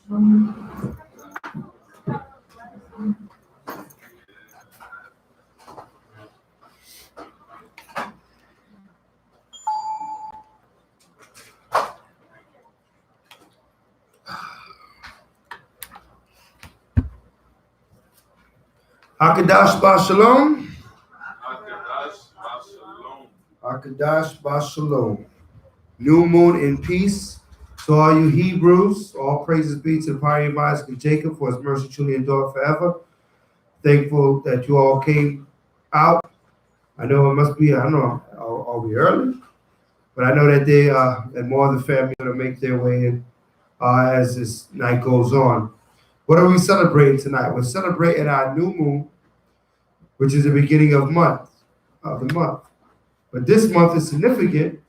Hakadash Bashalom. Hakadash Bashalom. Hakadash Bashalom. New moon in peace. To all you Hebrews, all praises be to the pioneer of Isaac and Jacob, for his mercy truly endure forever. Thankful that you all came out. I know it must be, I don't know, are we early? But I know that they and more of the family are going to make their way in as this night goes on. What are we celebrating tonight? We're celebrating our new moon, which is the beginning of the month. But this month is significant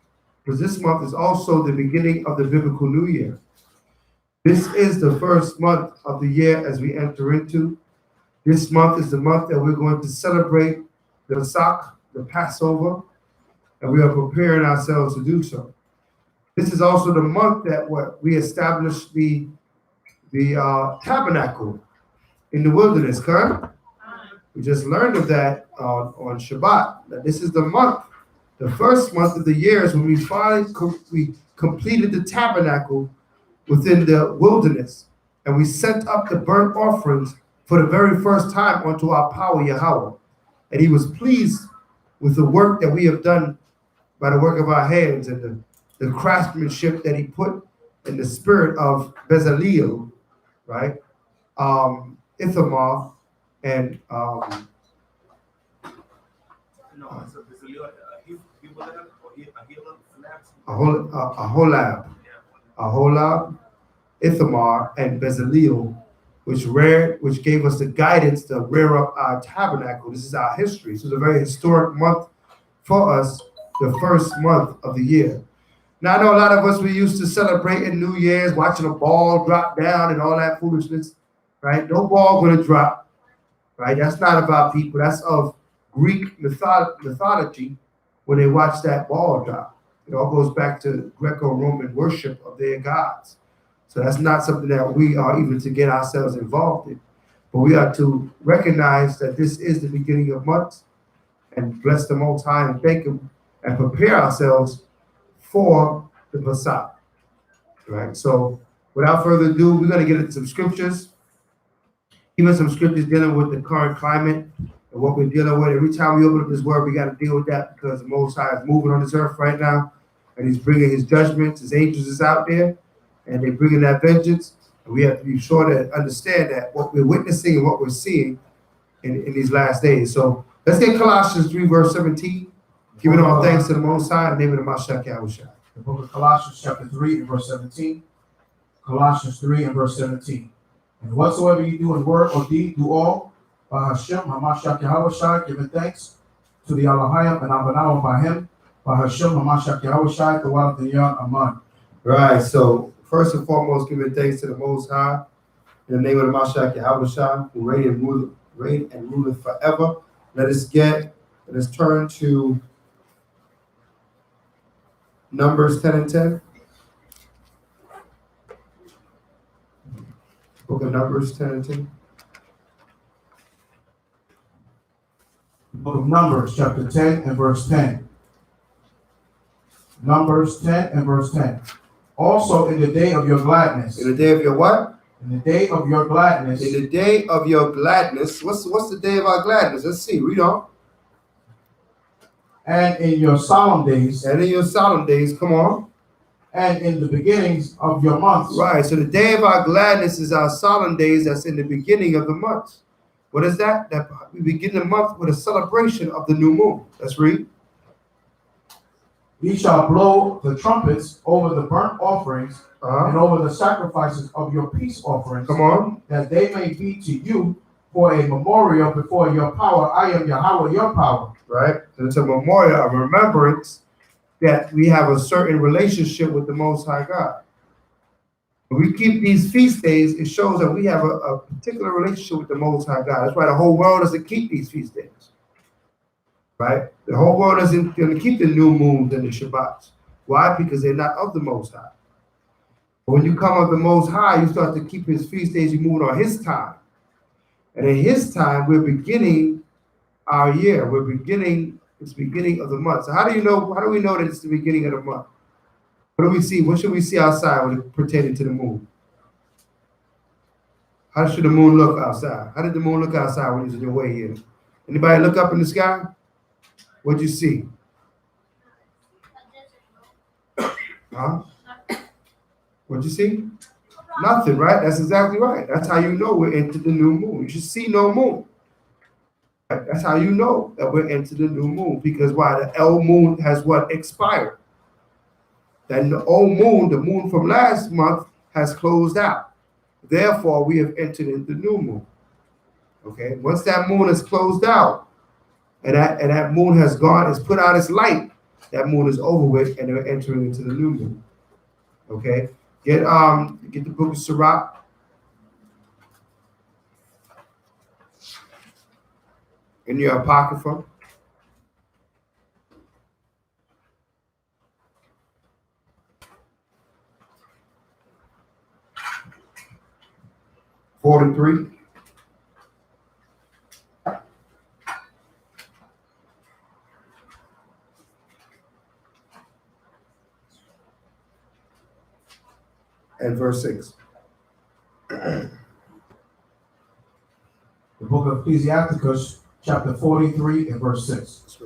because this month is also the beginning of the biblical New Year. This is the first month of the year as we enter into. This month is the month that we're going to celebrate the Pesach, the Passover, and we are preparing ourselves to do so. This is also the month that we established the tabernacle in the wilderness, correct? We just learned of that on Shabbat, that this is the month, the first month of the year is when we finally completed the tabernacle within the wilderness, and we sent up the burnt offerings for the very first time unto our power Yahweh. And he was pleased with the work that we have done by the work of our hands and the craftsmanship that he put in the spirit of Bezaleel, right? Ithamar, and Aholab, Ithamar, and Bezaleel, which gave us the guidance to rear up our tabernacle. This is our history. This is a very historic month for us, the first month of the year. Now, I know a lot of us, we used to celebrate in New Year's, watching a ball drop down and all that foolishness, right? No ball going to drop, right? That's not about people. That's of Greek mythology when they watch that ball drop. It all goes back to Greco-Roman worship of their gods. So that's not something that we are even to get ourselves involved in. But we are to recognize that this is the beginning of months and bless the Most High and thank Him and prepare ourselves for the Pesach. Right? So without further ado, we're going to get into some scriptures. Even some scriptures dealing with the current climate and what we're dealing with. Every time we open up this word, we got to deal with that because the Most High is moving on this earth right now. And He's bringing His judgments. His angels is out there. And they're bringing that vengeance. And we have to be sure to understand that what we're witnessing and what we're seeing in these last days. So let's get Colossians 3, verse 17. Giving all thanks to the Most High in the name of the Mashiach Yahushua. The book of Colossians chapter 3 and verse 17. Colossians 3 and verse 17. And whatsoever you do in word or deed, do all by Hashem, HaMashiach Yahushua, giving thanks to the Elohim and Abanawa by Him, by Hashem, HaMashiach Yahushua, the one of the Yon Aman. Right, so first and foremost, giving thanks to the Most High in the name of the Mashiach Yahushua, who reign and ruleth forever. Let us turn to Numbers 10 and 10. Book of Numbers 10 and 10. Book of Numbers chapter 10 and verse 10. Numbers 10 and verse 10. Also in the day of your gladness. In the day of your what? In the day of your gladness. In the day of your gladness. What's the day of our gladness? Let's see. Read on. And in your solemn days. And in your solemn days. Come on. And in the beginnings of your months. Right. So the day of our gladness is our solemn days. That's in the beginning of the months. What is that? That we begin the month with a celebration of the new moon. Let's read. Ye shall blow the trumpets over the burnt offerings and over the sacrifices of your peace offerings. Come on. That they may be to you for a memorial before your power. I am Yahweh, your power. Right? And it's a memorial, a remembrance that we have a certain relationship with the Most High God. When we keep these feast days, it shows that we have a particular relationship with the Most High God. That's why the whole world doesn't keep these feast days. Right? The whole world isn't going to keep the new moons and the Shabbats. Why? Because they're not of the Most High. When you come of the Most High, you start to keep his feast days, you move on his time. And in his time, we're beginning our year. It's beginning of the month. So how do we know that it's the beginning of the month? What do we see? What should we see outside when it pertaining to the moon? How should the moon look outside? How did the moon look outside when you was on your way here? Anybody look up in the sky? What'd you see? Huh? What'd you see? Nothing, right? That's exactly right. That's how you know we're into the new moon. You should see no moon. That's how you know that we're into the new moon. Because why? The old moon has what? Expired. Then the old moon, the moon from last month, has closed out. Therefore, we have entered into the new moon. Okay? Once that moon is closed out, and that moon has put out its light, that moon is over with, and they're entering into the new moon. Okay? Get the book of Sirach. In your Apocrypha. (43) and verse 6. The book of Ecclesiasticus, chapter 43 and verse 6.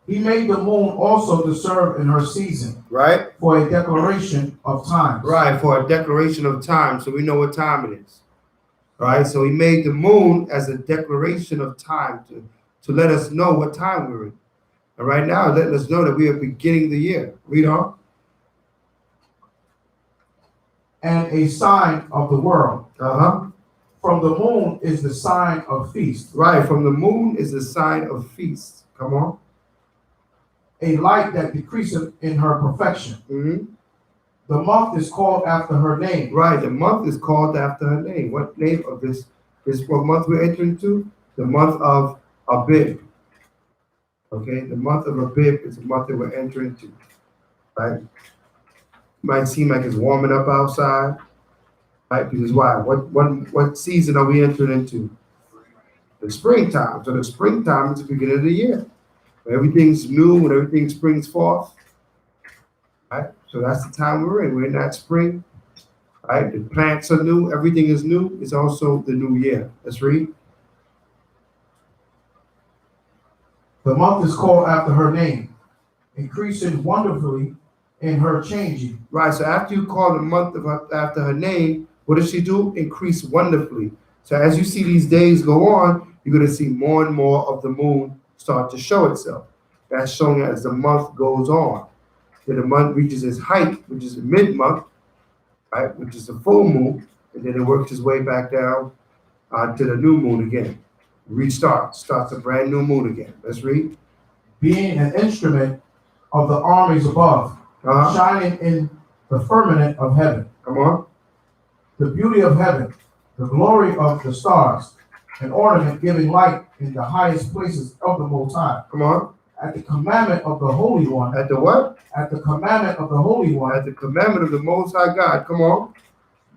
He made the moon also to serve in her season. Right? For a declaration of times. Right, for a declaration of time, so we know what time it is. Right? So he made the moon as a declaration of time to let us know what time we're in. And right now, letting us know that we are beginning the year. Read on. And a sign of the world. From the moon is the sign of feast. Right, from the moon is the sign of feast. Come on. A light that decreaseth in her perfection. Mm-hmm. The month is called after her name. Right, the month is called after her name. What name of this what month we're entering into? The month of ABIB. Okay, the month of ABIB is the month that we're entering into. Right? Might seem like it's warming up outside. Right? Because why? What season are we entering into? The springtime. So the springtime is the beginning of the year. When everything's new, when everything springs forth. Right? So that's the time we're in. We're in that spring. Right? The plants are new, everything is new. It's also the new year. Let's read. The month is called after her name, increasing wonderfully in her changing. Right, so after you call the month after her name, what does she do? Increase wonderfully. So as you see these days go on, you're going to see more and more of the moon start to show itself. That's showing as the month goes on. Then the month reaches its height, which is the mid-month, right, which is the full moon, and then it works its way back down to the new moon again. Starts a brand new moon again. Let's read. Being an instrument of the armies above, shining in the firmament of heaven. Come on. The beauty of heaven, the glory of the stars, an ornament giving light in the highest places of the Most High. Come on. At the commandment of the Holy One. At the what? At the commandment of the Holy One. At the commandment of the Most High God. Come on.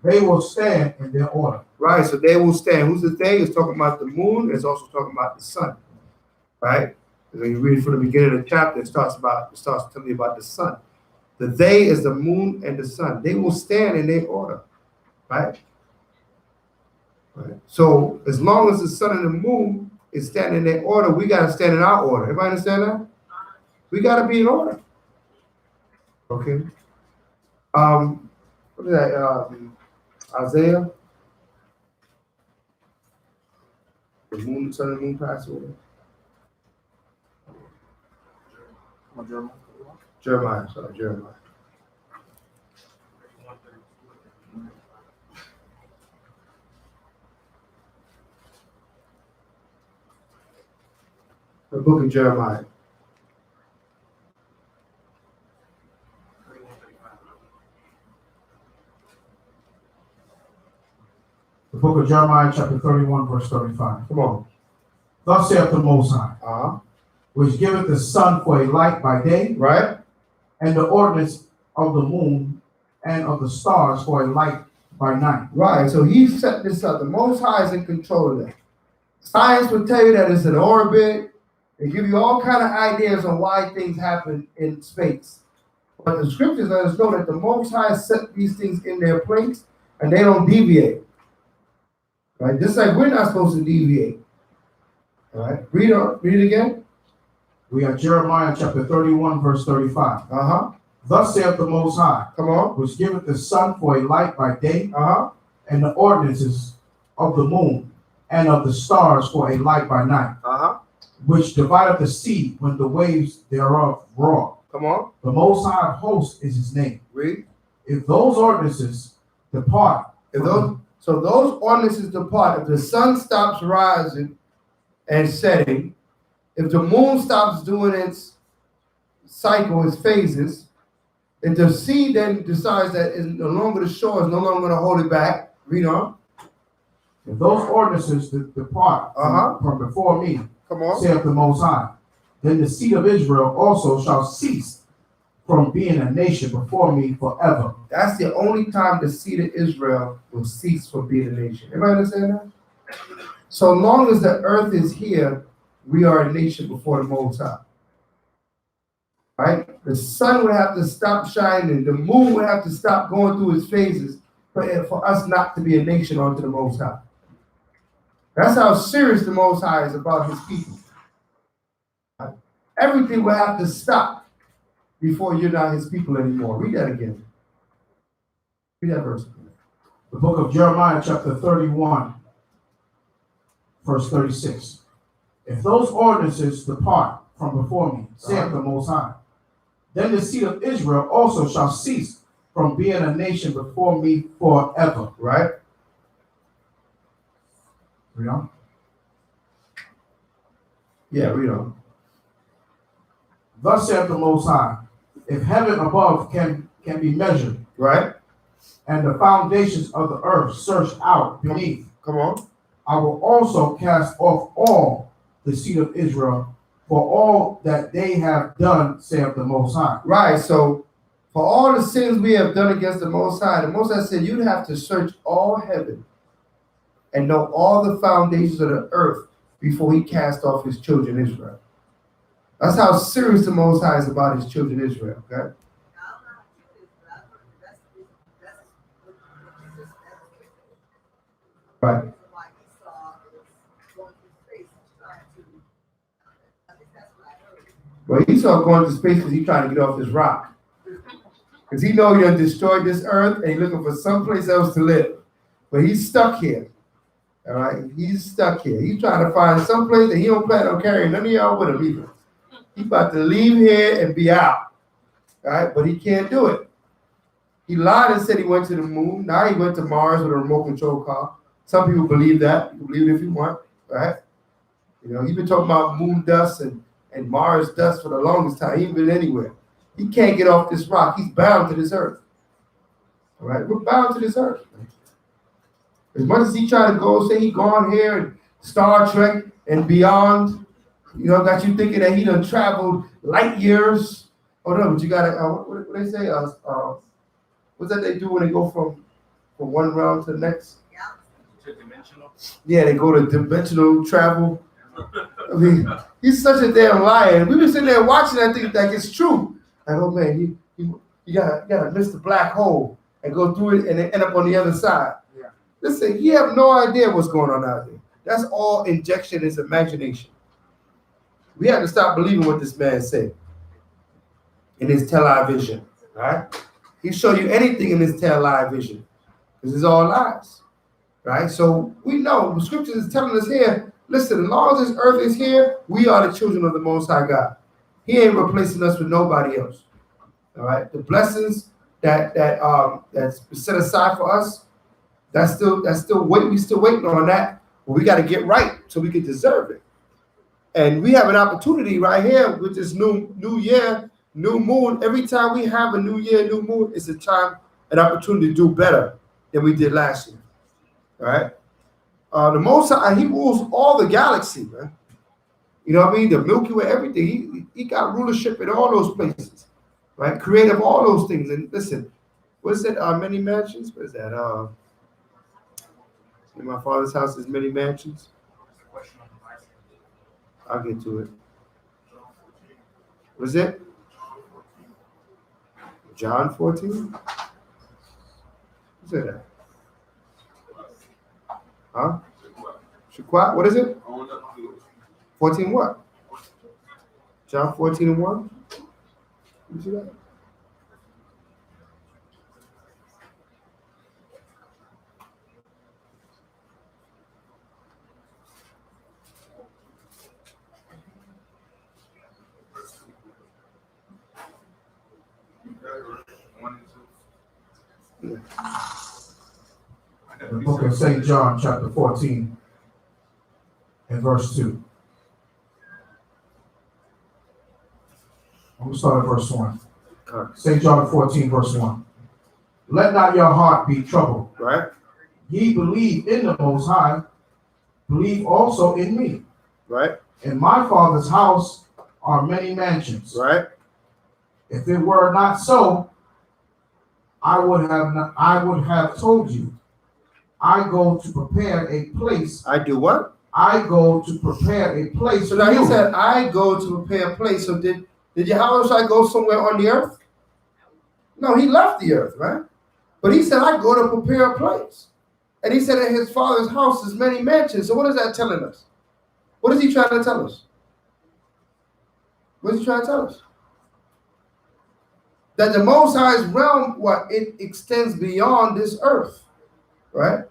They will stand in their order. Right, so they will stand. Who's the they? It's talking about the moon. It's also talking about the sun. Right? When you read from the beginning of the chapter, it starts telling you about the sun. The they is the moon and the sun. They will stand in their order. Right? Right. So as long as the sun and the moon is standing in their order, we got to stand in our order. Everybody understand that? We got to be in order. Okay. What is that? Isaiah. The moon, sun, and moon pass away. Jeremiah. The book of Jeremiah. The book of Jeremiah, chapter 31, verse 35. Come on. Thus saith the Most High, which giveth the sun for a light by day, right, and the ordinance of the moon and of the stars for a light by night. Right. So he set this up. The Most High is in control of that. Science will tell you that it's an orbit. They give you all kind of ideas on why things happen in space. But the scriptures let us know that the Most High set these things in their place and they don't deviate. Right? Just like we're not supposed to deviate. All right. Read it again. We are Jeremiah chapter 31, verse 35. Thus saith the Most High, Come on. which giveth the sun for a light by day, and the ordinances of the moon and of the stars for a light by night, which divideth the sea when the waves thereof roar. Come on. The Most High of hosts is his name. Read. If those ordinances depart, So those ordinances depart. If the sun stops rising and setting, if the moon stops doing its cycle, its phases, if the sea then decides that it's no longer the shore is no longer going to hold it back, read on. if those ordinances depart from before me, Come on. saith the Most High, then the seed of Israel also shall cease from being a nation before me forever. That's the only time the seed of Israel will cease from being a nation. Everybody understand that? So long as the earth is here, we are a nation before the Most High. Right? The sun would have to stop shining. The moon would have to stop going through its phases for us not to be a nation unto the Most High. That's how serious the Most High is about his people. Right? Everything will have to stop before you're not his people anymore. Read that again. Read that verse again. The book of Jeremiah chapter 31, verse 36. If those ordinances depart from before me, saith the Most High, then the seed of Israel also shall cease from being a nation before me forever. Right? Read on. Yeah, read on. Thus saith the Most High, if heaven above can be measured, Right? and the foundations of the earth searched out beneath, Come on. I will also cast off all the seed of Israel for all that they have done, saith the Most High. Right. So for all the sins we have done against the Most High said you'd have to search all heaven and know all the foundations of the earth before he cast off his children Israel. That's how serious the Most High is about his children Israel. Okay. Right. Well, Esau going to space because he's trying to get off this rock. Because he knows he done destroyed this earth and he's looking for someplace else to live. But he's stuck here. All right? He's stuck here. He's trying to find someplace that he don't plan on carrying none of y'all with him either. He's about to leave here and be out. All right? But he can't do it. He lied and said he went to the moon. Now he went to Mars with a remote control car. Some people believe that. You can believe it if you want. Right? You know, he's been talking about moon dust and Mars dust for the longest time. He ain't been anywhere. He can't get off this rock. He's bound to this earth. All right? We're bound to this earth. As much as he tried to go, say he gone here and Star Trek and beyond, you know, got you thinking that he done traveled light years. Oh no, but you gotta, what they say? What's that they do when they go from one round to the next? Interdimensional. Yeah, they go to dimensional travel. I mean, he's such a damn liar. We've been sitting there watching that thing like it's true. Like, oh man, you gotta miss the black hole and go through it and then end up on the other side. Yeah. Listen, you have no idea what's going on out there. That's all injection, is imagination. We have to stop believing what this man said in his television. Right? He show you anything in his television because it's all lies. Right? So we know the scriptures is telling us here, listen, as long as this earth is here, we are the children of the Most High God. He ain't replacing us with nobody else. All right? The blessings that's set aside for us, we still waiting on that. But we got to get right so we can deserve it. And we have an opportunity right here with this new year, new moon. Every time we have a new year, new moon, it's an opportunity to do better than we did last year. All right? The Most High, he rules all the galaxy, man. You know what I mean? The Milky Way, everything. He got rulership in all those places, right? Creative all those things. And listen, What's it? Many mansions? What is that? In my father's house is many mansions. That's the question on the license. I'll get to it. What's it? John 14? What's that? Huh? Shaquat, what is it? 14 what? John 14 and 1? You see that? The book of St. John, chapter 14, and verse 2. I'm going to start at verse 1. St. John 14, verse 1. Let not your heart be troubled. Right? Ye believe in the Most High, believe also in me. Right? In my Father's house are many mansions. Right? If it were not so, I would have told you. I go to prepare a place. I do what? I go to prepare a place. So now he said, I go to prepare a place. So did Yahweh go somewhere on the earth? No, he left the earth, right? But he said, I go to prepare a place. And he said, in his father's house is many mansions. So what is that telling us? What is he trying to tell us? What is he trying to tell us? That the Most High's realm, it extends beyond this earth, right?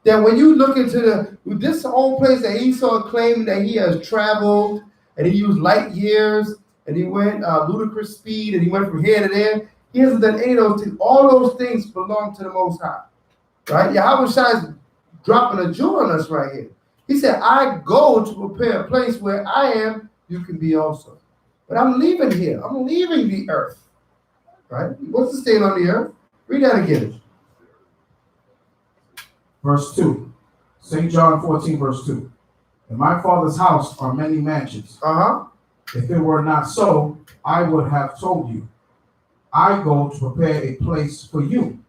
That when you look into this whole place that Esau claimed that he has traveled, and he used light years, and he went ludicrous speed, and he went from here to there, he hasn't done any of those things. All those things belong to the Most High, right? Yahweh Shai is dropping a jewel on us right here. He said, I go to prepare a place where I am, you can be also. But I'm leaving here. I'm leaving the earth. Right? What's the state on the earth? Read that again. Verse 2. St. John 14, verse 2. In my Father's house are many mansions. If it were not so, I would have told you. I go to prepare a place for you.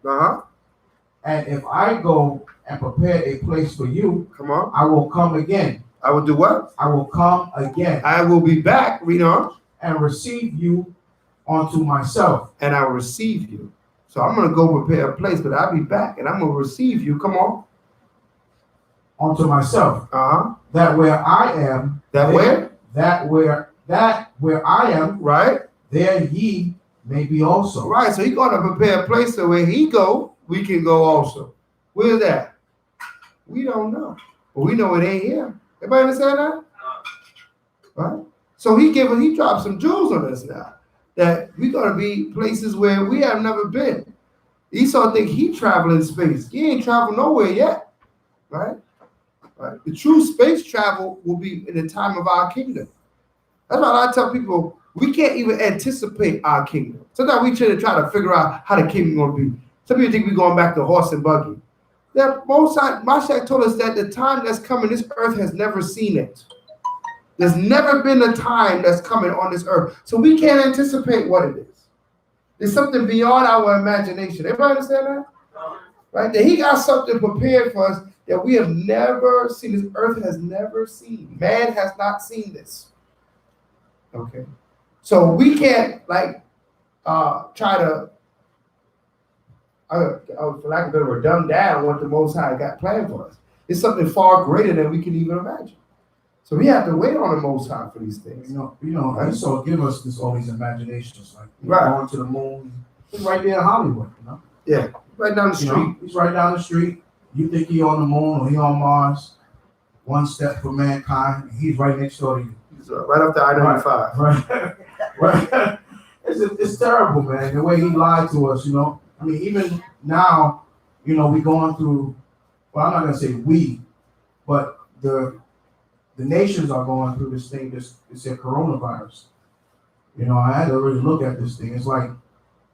And if I go and prepare a place for you, I will come again. I will do what? I will come again. I will be back, read on. And receive you unto myself. And I will receive you. So I'm going to go prepare a place, but I'll be back and I'm going to receive you. Come on. Unto myself. That where I am. That there, where? That where I am. Right. There ye may be also. Right. So he's going to prepare a place so where he go, we can go also. Where's that? We don't know. But we know it ain't here. Everybody understand that? Right? So he dropped some jewels on us now. That we're going to be places where we have never been. Esau think he traveling in space. He ain't traveled nowhere yet. Right? Right? The true space travel will be in the time of our kingdom. That's why I tell people, we can't even anticipate our kingdom. Sometimes we try to figure out how the kingdom going to be. Some people think we're going back to horse and buggy. That Mashiach told us that the time that's coming, this earth has never seen it. There's never been a time that's coming on this earth. So we can't anticipate what it is. There's something beyond our imagination. Everybody understand that? Right? That he got something prepared for us that we have never seen. This earth has never seen. Man has not seen this. Okay. So we can't try to, for lack of a better word, dumb down what the Most High got planned for us. It's something far greater than we can even imagine. So we have to wait on the Most High for these things. Right? Esau give us all these imaginations, like going to the moon. He's right there in Hollywood, Yeah, right down the street. He's right down the street. You think he on the moon or he on Mars? One step for mankind. He's right next door to you. He's right up to I-95. Right. Right. It's terrible, man. The way he lied to us, I mean, even now, we going through. Well, I'm not gonna say we, but the nations are going through this thing. It's their coronavirus. I had to really look at this thing. It's like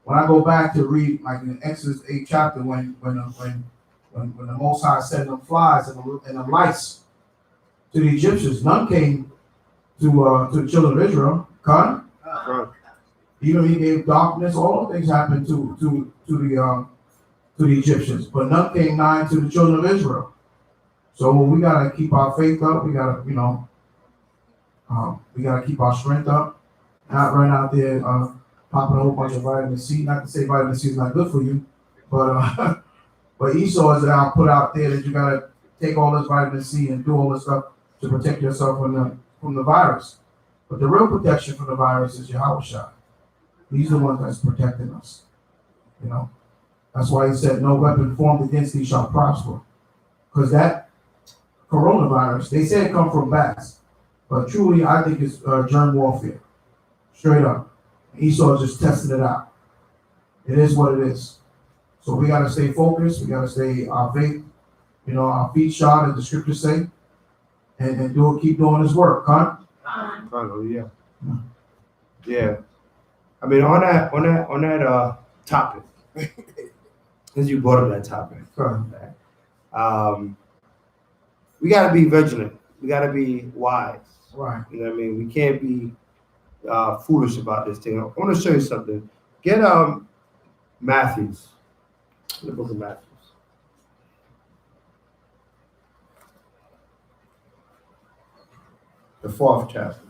when I go back to read, like in Exodus 8 chapter, when the Most High sent them flies and the lice to the Egyptians, none came to the children of Israel. Even he gave darkness. All those things happened to the Egyptians, but none came nigh to the children of Israel. So we gotta keep our faith up. We gotta, we gotta keep our strength up. Not run out there popping a whole bunch of vitamin C. Not to say vitamin C is not good for you, but but Esau is out put out there that you gotta take all this vitamin C and do all this stuff to protect yourself from the virus. But the real protection from the virus is Yahweh Shai. He's the one that's protecting us. That's why he said, "No weapon formed against thee shall prosper." Because that coronavirus, they say it come from bats, but truly I think it's germ warfare. Straight up. Esau just testing it out. It is what it is. So we got to stay focused. We got to stay our faith, our feet shod, as the scriptures say, and keep doing his work. Huh? Yeah. Yeah. I mean, on that topic, as you brought up that topic, we got to be vigilant. We got to be wise. Right. You know what I mean? We can't be foolish about this thing. I want to show you something. Get Matthews, the book of Matthews. The 4th chapter.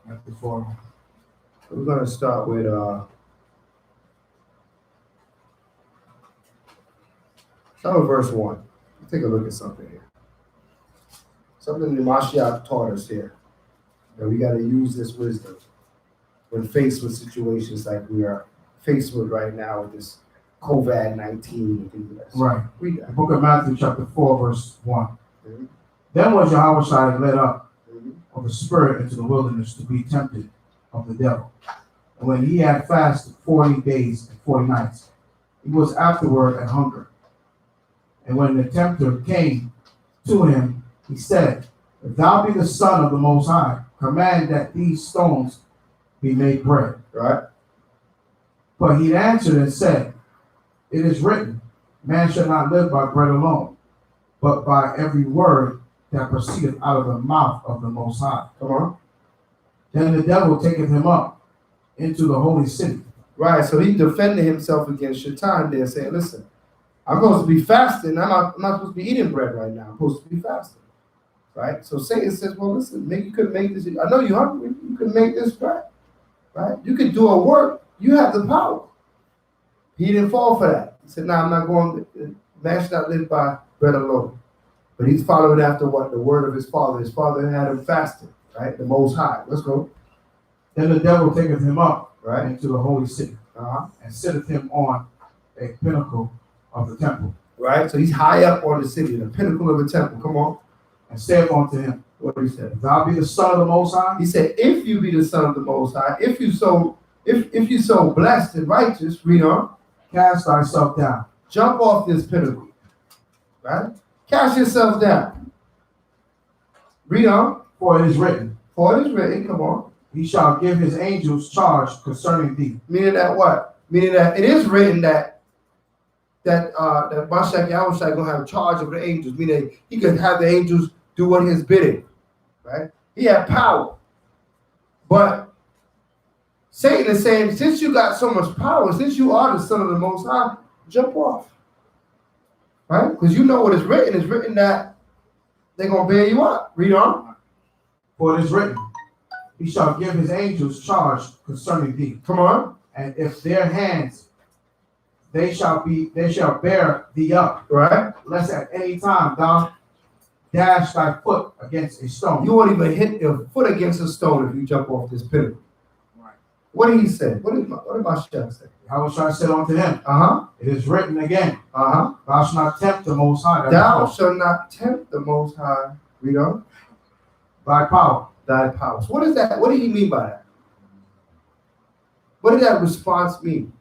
Matthew 4. We're going to start with verse 1. Let's take a look at something here. Something the Mashiach taught us here. That we got to use this wisdom when faced with situations like we are faced with right now with this COVID-19. Right. Read The that. book of Matthew chapter 4 verse 1. Mm-hmm. Then was Yahweh Shai led up Mm-hmm. of the spirit into the wilderness to be tempted of the devil. And when he had fasted 40 days and 40 nights, he was afterward at hunger. And when the tempter came to him, he said, "If thou be the Son of the Most High, command that these stones be made bread." Right? But he answered and said, "It is written, man shall not live by bread alone, but by every word that proceedeth out of the mouth of the Most High." Come on. Then the devil taketh him up into the holy city. Right. So he defended himself against Shaitan there, saying, "Listen, I'm supposed to be fasting. I'm not supposed to be eating bread right now. I'm supposed to be fasting." Right? So Satan says, "Well, listen, you could make this. I know you're hungry. You could make this bread. Right? You could do a work. You have the power." He didn't fall for that. He said, "No, I'm not going to. Man should not live by bread alone." But he's following after what? The word of his father. His father had him fasting. Right? The Most High. Let's go. Then the devil taketh him up Right? into the holy city, and sitteth him on a pinnacle of the temple, Right? So he's high up on the city, the pinnacle of the temple. Come on. and saith unto him, What did he say? "If thou be the Son of the Most High, He said, "If you be the Son of the Most High, if you so blessed and righteous, read on, cast thyself down. jump off this pinnacle." Right? Cast yourself down. Read on. For it is written, For it is written, come on. he shall give his angels charge concerning thee." Meaning that what? Meaning that it is written that Mashiach Yahushua gonna have charge of the angels, meaning he could have the angels do what his bidding. Right? He had power. But Satan is saying, since you got so much power, since you are the Son of the Most High, jump off. Right? Because you know what is written. It's written that they're going to bear you up. Read on. For it is written, he shall give his angels charge concerning thee. Come on. And if their hands, they shall bear thee up, Right? lest at any time thou dash thy foot against a stone. You won't even hit your foot against a stone if you jump off this pinnacle. Right. What did he say? What did Mashiach say? Yahweh said unto him, "It is written again, thou shalt not tempt the Most High Thou shalt not tempt the Most High. Read on. thy power." Thy power. So what is that? What did he mean by that? What did that response mean?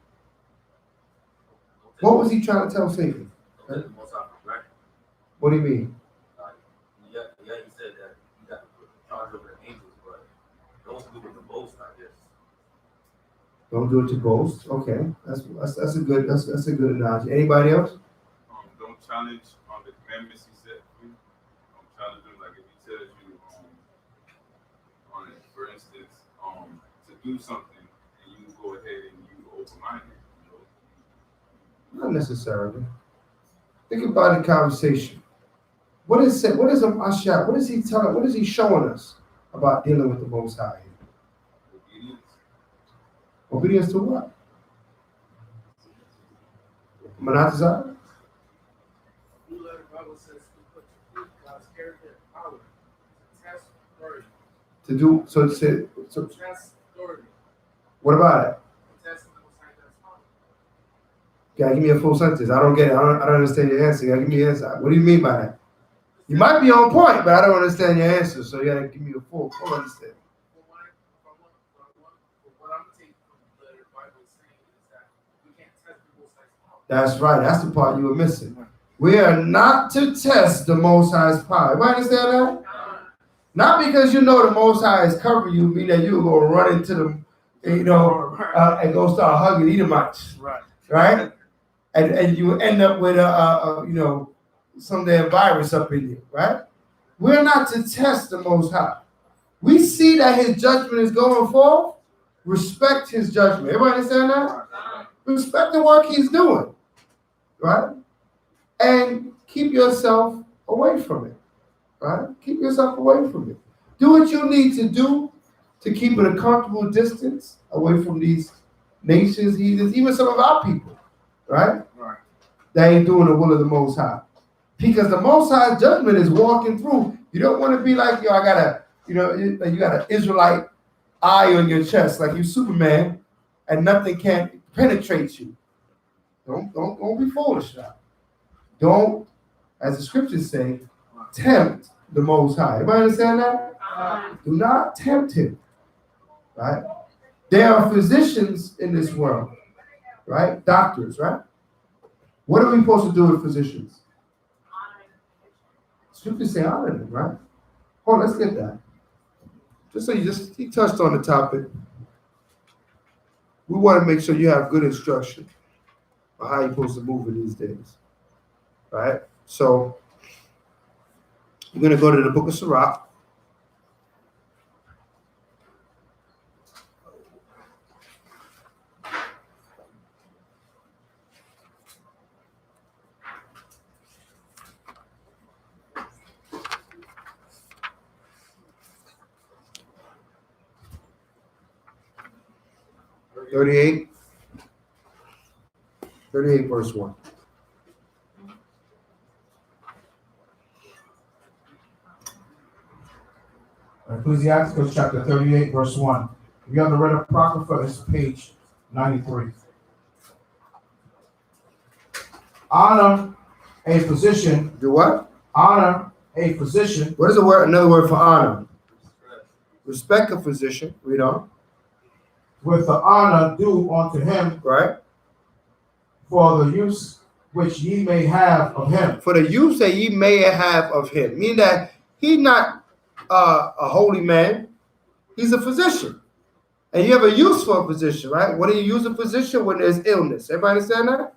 What was he trying to tell Satan? Don't take the Most High for granted. What do you mean? Yeah, he said that you got to put charge over the angels, but don't do it to boast, I guess. Don't do it to boast. Okay, that's a good analogy. Anybody else? Don't challenge the commandments he set for you. Challenge them, like if he tells you on do something and you go ahead and you override it. Not necessarily. Think about the conversation. What is it? What is a Mashiach? What is he telling? What is he showing us about dealing with the Most High? Obedience. Obedience to what? Monetization? The Bible says to put God's character and power, to test authority. To do so. So Test authority. what about it? Test the Most High God's power. Gotta give me a full sentence. I don't get it. I don't understand your answer. You gotta give me an answer. What do you mean by that? You might be on point, but I don't understand your answer. So you gotta give me a full understanding. What I'm taking from the Bible is saying is that we can't test the Most High's power. That's right. That's the part you were missing. We are not to test the Most High's power. Everybody understand that? Not because you know the Most High is covering you, mean that you're going to run into them, and go start hugging Edomites. Right? And you end up with some damn virus up in you. Right? We're not to test the Most High. We see that his judgment is going forth. Respect his judgment. Everybody understand that? Respect the work he's doing. Right? And keep yourself away from it. Right? Keep yourself away from it. Do what you need to do to keep at a comfortable distance away from these nations, heathens, even some of our people. Right? Right. They ain't doing the will of the Most High. Because the Most High's judgment is walking through. You don't want to be like, I got you got an Israelite eye on your chest, like you Superman, and nothing can penetrate you. Don't be foolish now. Don't, as the scriptures say, tempt the Most High. Everybody understand that? Do not tempt him. Right? There are physicians in this world. Right? Doctors, right? What are we supposed to do with physicians? Scriptures say honor them, right? Oh, let's get that. Just so he touched on the topic. We want to make sure you have good instruction on how you're supposed to move in these days. Right? So we're going to go to the book of Sirach. Thirty-eight verse 1. Ecclesiasticus chapter 38, verse 1. If you have the Red Apocrypha, it's page 93. Honor a physician. Do what? Honor a physician. What is another word for honor? Respect a physician. Read on. With the honor due unto him. Right. For the use which ye may have of him. For the use that ye may have of him. Meaning that he's not a holy man. He's a physician. And you have a use for a physician, right? When do you use a physician? When there's illness. Everybody understand that?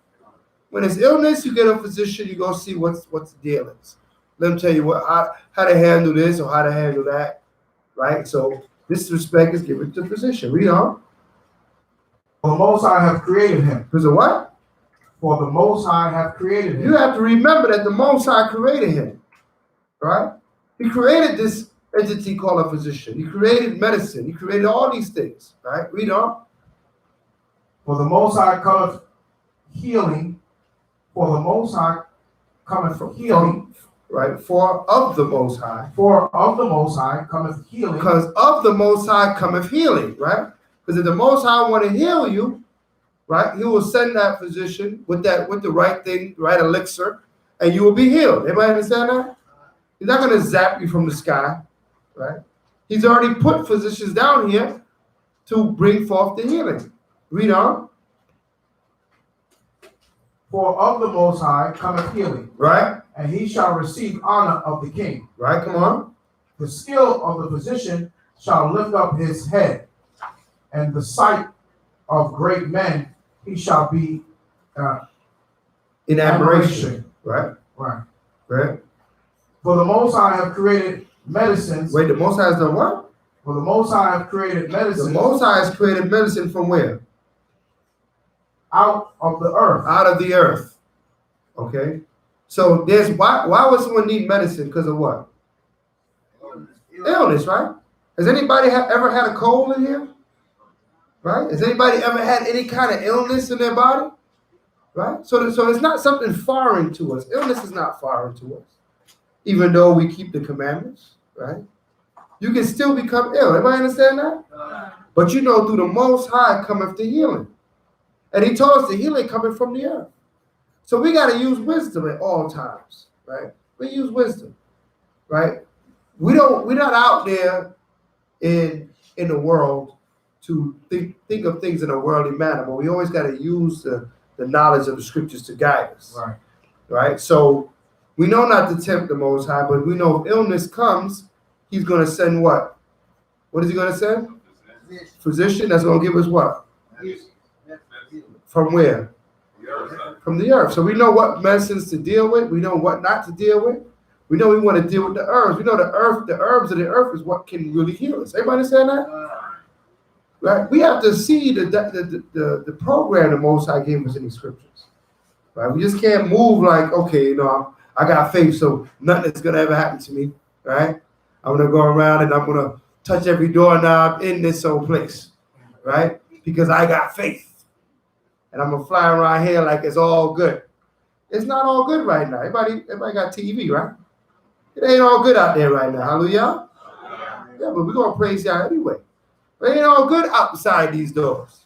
When there's illness, you get a physician, you go see what's the deal is. Let them tell you how to handle this or how to handle that. Right? So this respect is given to the physician. Read on. For the Most High have created him. Because of what? For the Most High have created him. You have to remember that the Most High created him. Right? He created this entity called a physician. He created medicine. He created all these things. Right? Read on. For the Most High cometh healing. For the Most High cometh from healing. Right? For of the Most High. For of the Most High cometh healing. Because of the Most High cometh healing. Right? Because if the Most High want to heal you, right, he will send that physician with the right thing, right elixir, and you will be healed. Everybody understand that? He's not going to zap you from the sky, right? He's already put physicians down here to bring forth the healing. Read on. For of the Most High cometh healing. Right? And he shall receive honor of the king. Right, come on. The skill of the physician shall lift up his head, and the sight of great men he shall be in admiration. Right? Right. Right? For the Most High have created medicines. Wait, the Most High has done what? For the Most High have created The medicine Most High has created medicine from where? out of the earth. Out of the earth. Okay. So there's why would someone need medicine? Because of what? Illness, right? Has anybody ever had a cold in here? Right? Has anybody ever had any kind of illness in their body? Right? So it's not something foreign to us. Illness is not foreign to us. Even though we keep the commandments, right? You can still become ill. Everybody understand that? But you know, through the Most High cometh the healing. And he told us the healing coming from the earth. So we got to use wisdom at all times, right? We use wisdom, right? We're not out there in the world to think of things in a worldly manner, but we always got to use the knowledge of the scriptures to guide us. Right. Right? So we know not to tempt the Most High, but we know if illness comes, he's going to send what? What is he going to send? Physician that's going to give us what? From where? From the earth. So we know what medicines to deal with. We know what not to deal with. We know we want to deal with the herbs. We know the herbs of the earth is what can really heal us. Everybody understand that? Right? We have to see the program the Most High gave us in these scriptures. Right? We just can't move like, okay, you know, I got faith, so nothing's gonna ever happen to me. Right? I'm gonna go around and I'm gonna touch every doorknob in this old place, right? Because I got faith. And I'm gonna fly around here like it's all good. It's not all good right now. Everybody got TV, right? It ain't all good out there right now. Hallelujah. Yeah, but we're gonna praise y'all anyway. It ain't all good outside these doors.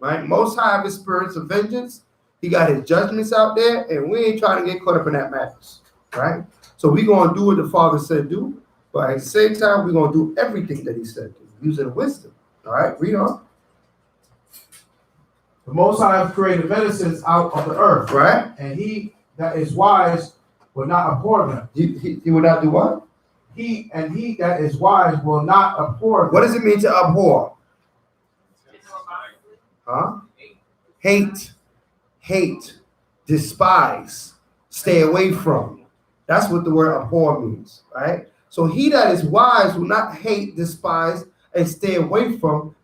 Right? Most High have his spirits of vengeance. He got his judgments out there, and we ain't trying to get caught up in that madness. Right? So we're gonna do what the Father said do, but at the same time, we're gonna do everything that he said do, using wisdom. All right, read on. The Most High have created medicines out of the earth. Right? And he that is wise will not abhor them. He will not do what? He that is wise will not abhor them. What does it mean to abhor? Huh? Hate, despise, stay away from. That's what the word abhor means, right? So he that is wise will not hate, despise, and stay away from